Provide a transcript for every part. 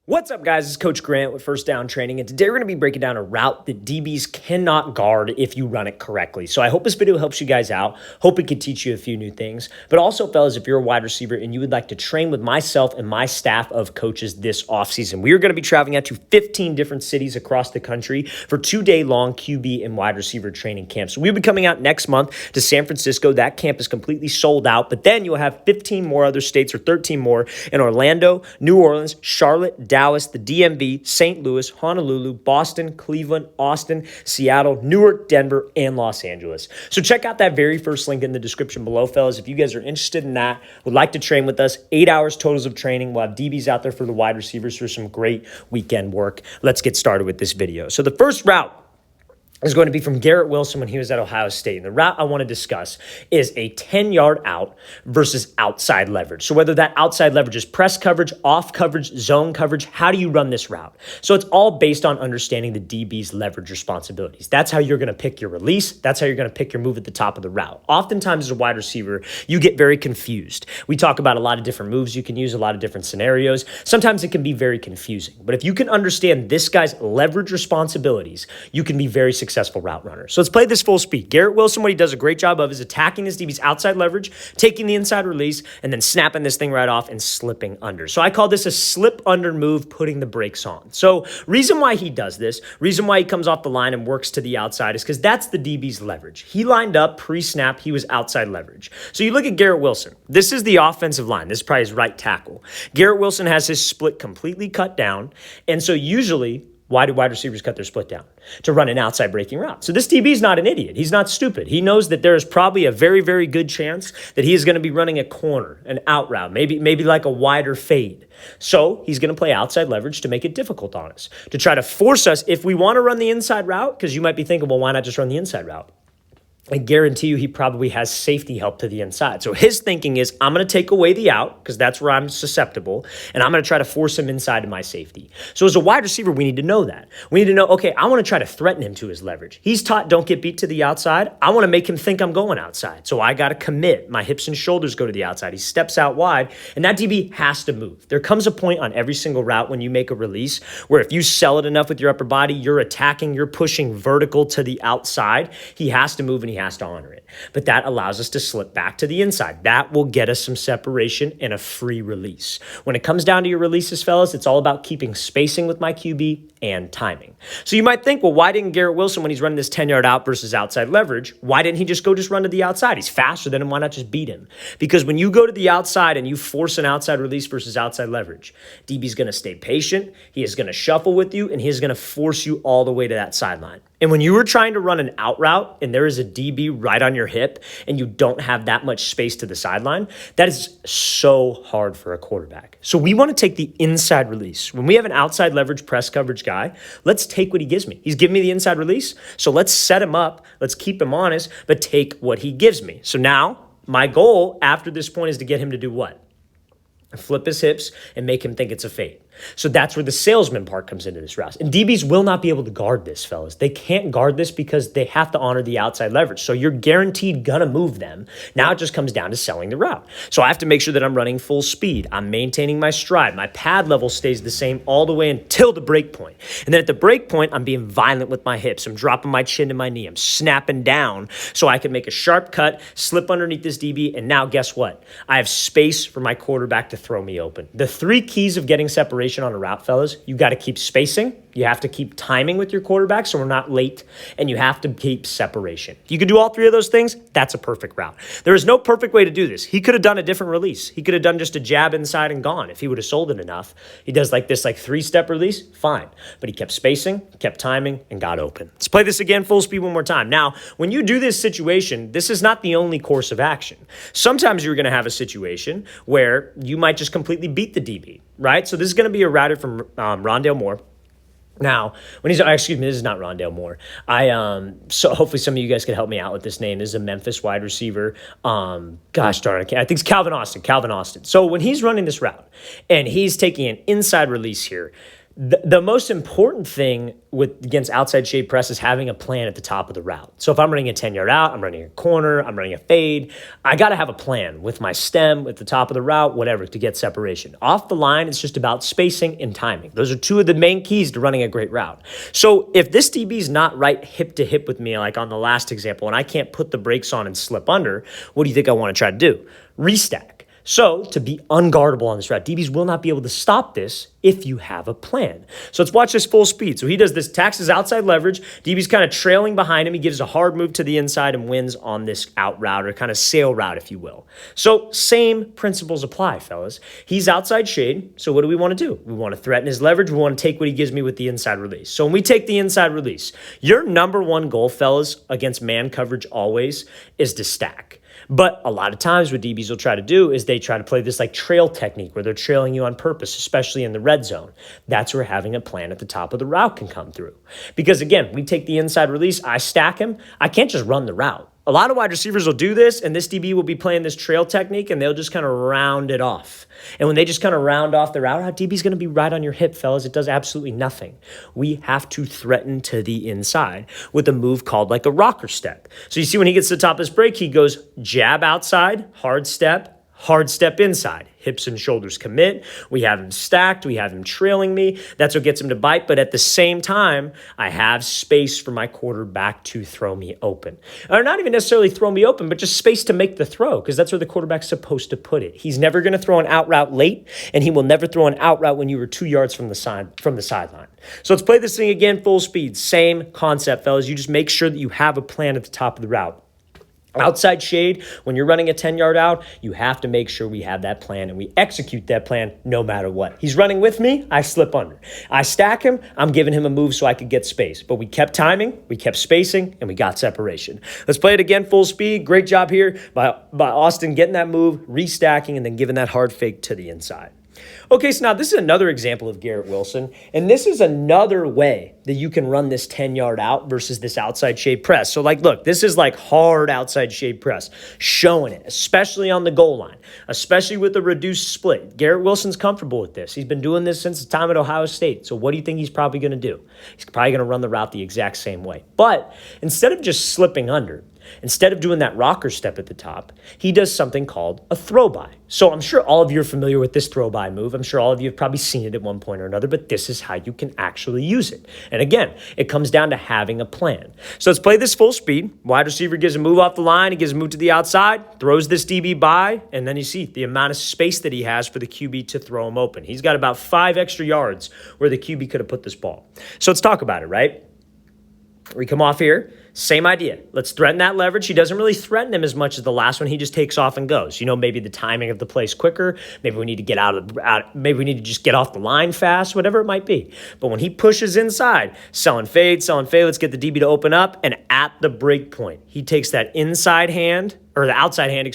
What's up, guys? It's Coach Grant with First Down Training, and today we're going to be breaking down a route that DBs cannot guard if you run it correctly. So I hope this video helps you guys out. Hope it can teach you a few new things. But also, fellas, if you're a wide receiver and you would like to train with myself and my staff of coaches this offseason, we are going to be traveling out to 15 different cities across the country for 2-day-long QB and wide receiver training camps. So we'll be coming out next month to San Francisco. That camp is completely sold out, but then you'll have 15 more other states or 13 more in Orlando, New Orleans, Charlotte, Dallas, the DMV, St. Louis, Honolulu, Boston, Cleveland, Austin, Seattle, Newark, Denver, and Los Angeles. So check out that very first link in the description below, fellas. If you guys are interested in that, would like to train with us, 8 hours totals of training. We'll have DBs out there for the wide receivers for some great weekend work. Let's get started with this video. So the first route is going to be from Garrett Wilson when he was at Ohio State. And the route I want to discuss is a 10-yard out versus outside leverage. So whether that outside leverage is press coverage, off coverage, zone coverage, how do you run this route? So it's all based on understanding the DB's leverage responsibilities. That's how you're going to pick your release. That's how you're going to pick your move at the top of the route. Oftentimes as a wide receiver, you get very confused. We talk about a lot of different moves you can use, a lot of different scenarios. Sometimes it can be very confusing. But if you can understand this guy's leverage responsibilities, you can be very successful route runner. So let's play this full speed. Garrett Wilson, what he does a great job of is attacking his DB's outside leverage, taking the inside release, and then snapping this thing right off and slipping under. So I call this a slip under move, putting the brakes on. So reason why he does this, reason why he comes off the line and works to the outside is because that's the DB's leverage. He lined up pre-snap, he was outside leverage. So you look at Garrett Wilson. This is the offensive line. This is probably his right tackle. Garrett Wilson has his split completely cut down. And so usually, why do wide receivers cut their split down? To run an outside breaking route. So this DB is not an idiot. He's not stupid. He knows that there is probably a very, very good chance that he is going to be running a corner, an out route, maybe like a wider fade. So he's going to play outside leverage to make it difficult on us, to try to force us, if we want to run the inside route, because you might be thinking, well, why not just run the inside route? I guarantee you he probably has safety help to the inside. So his thinking is, I'm going to take away the out because that's where I'm susceptible, and I'm going to try to force him inside to my safety. So as a wide receiver, we need to know that. We need to know, okay, I want to try to threaten him to his leverage. He's taught don't get beat to the outside. I want to make him think I'm going outside. So I got to commit. My hips and shoulders go to the outside. He steps out wide, and that DB has to move. There comes a point on every single route when you make a release where if you sell it enough with your upper body, you're attacking, you're pushing vertical to the outside. He has to move, and he has to honor it. But that allows us to slip back to the inside. That will get us some separation and a free release. When it comes down to your releases, fellas, it's all about keeping spacing with my QB and timing. So you might think, well, why didn't Garrett Wilson, when he's running this 10-yard out versus outside leverage, why didn't he just run to the outside? He's faster than him. Why not just beat him? Because when you go to the outside and you force an outside release versus outside leverage, DB's going to stay patient. He is going to shuffle with you, and he is going to force you all the way to that sideline. And when you are trying to run an out route and there is a DB right on your hip and you don't have that much space to the sideline, that is so hard for a quarterback. So we want to take the inside release. When we have an outside leverage press coverage guy, let's take what he gives me. He's giving me the inside release, so let's set him up. Let's keep him honest, but take what he gives me. So now my goal after this point is to get him to do what? Flip his hips and make him think it's a fade. So that's where the salesman part comes into this route. And DBs will not be able to guard this, fellas. They can't guard this because they have to honor the outside leverage. So you're guaranteed gonna move them. Now it just comes down to selling the route. So I have to make sure that I'm running full speed. I'm maintaining my stride. My pad level stays the same all the way until the break point. And then at the break point, I'm being violent with my hips. I'm dropping my chin to my knee. I'm snapping down so I can make a sharp cut, slip underneath this DB, and now guess what? I have space for my quarterback to throw me open. The 3 keys of getting separation on a route, fellas, you got to keep spacing, you have to keep timing with your quarterback so we're not late, and you have to keep separation. If you can do all 3 of those things, that's a perfect route. There is no perfect way to do this. He could have done a different release. He could have done just a jab inside and gone if he would have sold it enough. He does like this 3-step release, fine. But he kept spacing, kept timing, and got open. Let's play this again full speed one more time. Now, when you do this situation, this is not the only course of action. Sometimes you're going to have a situation where you might just completely beat the DB, right? So this is going to be a routed from Rondale Moore. Now, when he's, excuse me, this is not Rondale Moore. So hopefully some of you guys can help me out with this name. This is a Memphis wide receiver. Gosh darn, I think it's Calvin Austin. So when he's running this route and he's taking an inside release here, The most important thing against outside shade press is having a plan at the top of the route. So if I'm running a 10-yard out, I'm running a corner, I'm running a fade, I got to have a plan with my stem at the top of the route, whatever, to get separation. Off the line, it's just about spacing and timing. Those are two of the main keys to running a great route. So if this DB is not right hip to hip with me, like on the last example, and I can't put the brakes on and slip under, what do you think I want to try to do? Restack. So to be unguardable on this route, DBs will not be able to stop this if you have a plan. So let's watch this full speed. So he does this, taxes outside leverage. DB's kind of trailing behind him. He gives a hard move to the inside and wins on this out route, or kind of sail route, if you will. So same principles apply, fellas. He's outside shade. So what do we want to do? We want to threaten his leverage. We want to take what he gives me with the inside release. So when we take the inside release, your number one goal, fellas, against man coverage always is to stack. But a lot of times what DBs will try to do is they try to play this like trail technique where they're trailing you on purpose, especially in the red zone. That's where having a plan at the top of the route can come through. Because again, we take the inside release, I stack him, I can't just run the route. A lot of wide receivers will do this, and this DB will be playing this trail technique, and they'll just kind of round it off. And when they just kind of round off the route, DB's going to be right on your hip, fellas. It does absolutely nothing. We have to threaten to the inside with a move called like a rocker step. So you see when he gets to the top of his break, he goes jab outside, hard step inside. Hips and shoulders commit. We have him stacked. We have him trailing me. That's what gets him to bite. But at the same time, I have space for my quarterback to throw me open. Or not even necessarily throw me open, but just space to make the throw, because that's where the quarterback's supposed to put it. He's never going to throw an out route late, and he will never throw an out route when you were 2 yards from the sideline. So let's play this thing again, full speed. Same concept, fellas. You just make sure that you have a plan at the top of the route. Outside shade, when you're running a 10-yard out, you have to make sure we have that plan and we execute that plan no matter what. He's running with me, I slip under. I stack him, I'm giving him a move so I could get space. But we kept timing, we kept spacing, and we got separation. Let's play it again, full speed. Great job here by Austin getting that move, restacking, and then giving that hard fake to the inside. Okay, so now this is another example of Garrett Wilson, and this is another way that you can run this 10-yard out versus this outside shade press. So like, look, this is like hard outside shade press, showing it, especially on the goal line, especially with the reduced split. Garrett Wilson's comfortable with this. He's been doing this since the time at Ohio State. So what do you think he's probably going to do? He's probably going to run the route the exact same way. But instead of just slipping under, instead of doing that rocker step at the top, he does something called a throw by. So I'm sure all of you are familiar with this throw by move. I'm sure all of you have probably seen it at one point or another, but this is how you can actually use it. And again, it comes down to having a plan. So let's play this full speed. Wide receiver gives a move off the line. He gives a move to the outside, throws this DB by, and then you see the amount of space that he has for the QB to throw him open. He's got about 5 extra yards where the QB could have put this ball. So let's talk about it, right? We come off here, same idea. Let's threaten that leverage. He doesn't really threaten him as much as the last one. He just takes off and goes. You know, maybe the timing of the play's quicker. Maybe we need to get maybe we need to just get off the line fast, whatever it might be. But when he pushes inside, selling fade, let's get the DB to open up. And at the break point, he takes that inside hand, or the outside hand,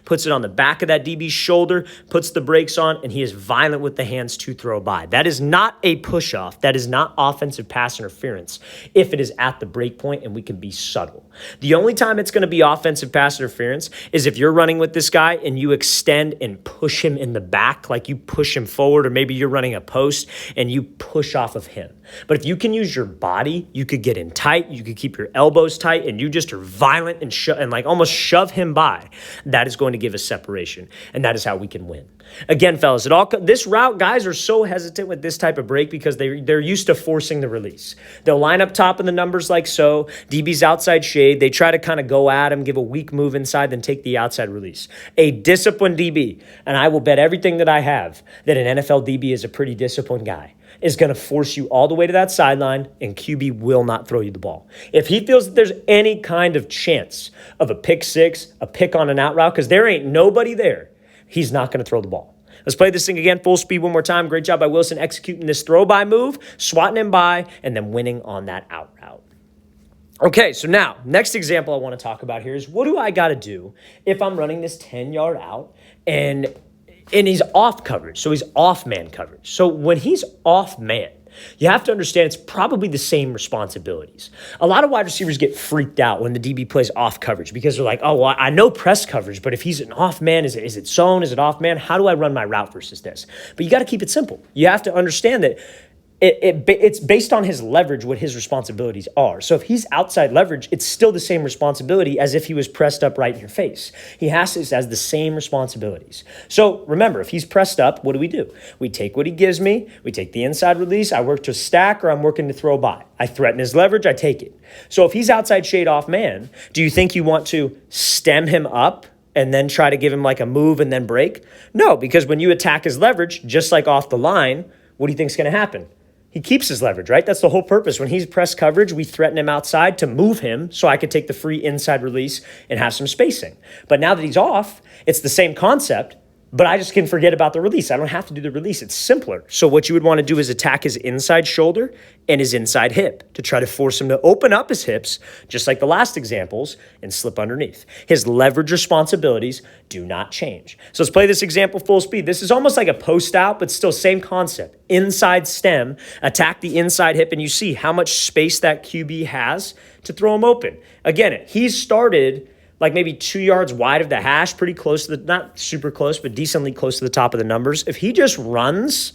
puts it on the back of that DB's shoulder, puts the brakes on, and he is violent with the hands to throw by. That is not a push-off. That is not offensive pass interference if it is at the break point and we can be subtle. The only time it's going to be offensive pass interference is if you're running with this guy and you extend and push him in the back, like you push him forward, or maybe you're running a post and you push off of him. But if you can use your body, you could get in tight, you could keep your elbows tight, and you just are violent and like almost shove him by. That is going to give us separation, and that is how we can win. Again, fellas, this route, guys are so hesitant with this type of break because they're used to forcing the release. They'll line up top in the numbers like so. DB's outside shade. They try to kind of go at him, give a weak move inside, then take the outside release. A disciplined DB, and I will bet everything that I have that an NFL DB is a pretty disciplined guy, is going to force you all the way to that sideline, and QB will not throw you the ball. If he feels that there's any kind of chance of a pick six, a pick on an out route, because there ain't nobody there, he's not going to throw the ball. Let's play this thing again, full speed one more time. Great job by Wilson executing this throw-by move, swatting him by, and then winning on that out route. Okay, so now, next example I want to talk about here is what do I got to do if I'm running this 10-yard out and he's off coverage, so he's off man coverage. So when he's off man, you have to understand it's probably the same responsibilities. A lot of wide receivers get freaked out when the DB plays off coverage because they're like, oh, well, I know press coverage, but if he's an off man, is it zone? Is it off man? How do I run my route versus this? But you got to keep it simple. You have to understand that it's based on his leverage, what his responsibilities are. So if he's outside leverage, it's still the same responsibility as if he was pressed up right in your face. He has the same responsibilities. So remember, if he's pressed up, what do? We take what he gives me. We take the inside release. I work to stack or I'm working to throw by. I threaten his leverage. I take it. So if he's outside shade off man, do you think you want to stem him up and then try to give him like a move and then break? No, because when you attack his leverage, just like off the line, what do you think is going to happen? He keeps his leverage, right? That's the whole purpose. When he's press coverage, we threaten him outside to move him so I could take the free inside release and have some spacing. But now that he's off, it's the same concept, but I just can forget about the release. I don't have to do the release. It's simpler. So what you would want to do is attack his inside shoulder and his inside hip to try to force him to open up his hips, just like the last examples, and slip underneath. His leverage responsibilities do not change. So let's play this example full speed. This is almost like a post out, but still same concept. Inside stem, attack the inside hip, and you see how much space that QB has to throw him open. Again, he's started like maybe 2 yards wide of the hash, pretty close to not super close, but decently close to the top of the numbers. If he just runs,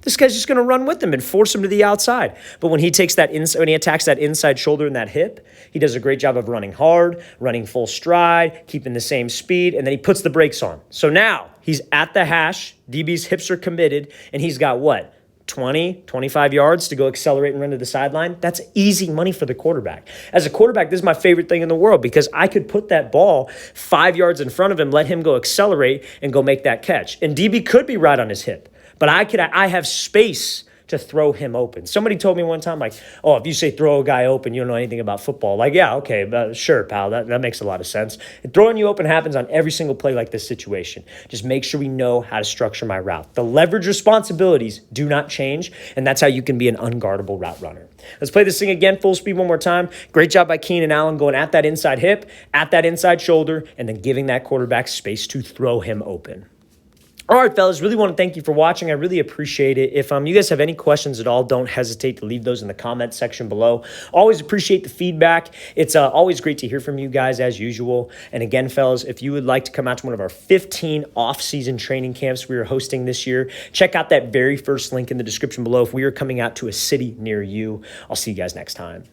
this guy's just going to run with him and force him to the outside. But when he takes that when he attacks that inside shoulder and that hip, he does a great job of running hard, running full stride, keeping the same speed, and then he puts the brakes on. So now he's at the hash, DB's hips are committed, and he's got what? 20, 25 yards to go accelerate and run to the sideline. That's easy money for the quarterback. As a quarterback, this is my favorite thing in the world because I could put that ball 5 yards in front of him, let him go accelerate and go make that catch. And DB could be right on his hip, but I have space to throw him open. Somebody told me one time, like, oh, if you say throw a guy open, you don't know anything about football. Like, yeah, okay, sure, pal, that makes a lot of sense. And throwing you open happens on every single play like this situation. Just make sure we know how to structure my route. The leverage responsibilities do not change, and that's how you can be an unguardable route runner. Let's play this thing again, full speed one more time. Great job by Keenan Allen going at that inside hip, at that inside shoulder, and then giving that quarterback space to throw him open. All right, fellas, really want to thank you for watching. I really appreciate it. If you guys have any questions at all, don't hesitate to leave those in the comment section below. Always appreciate the feedback. It's always great to hear from you guys as usual. And again, fellas, if you would like to come out to one of our 15 off-season training camps we are hosting this year, check out that very first link in the description below if we are coming out to a city near you. I'll see you guys next time.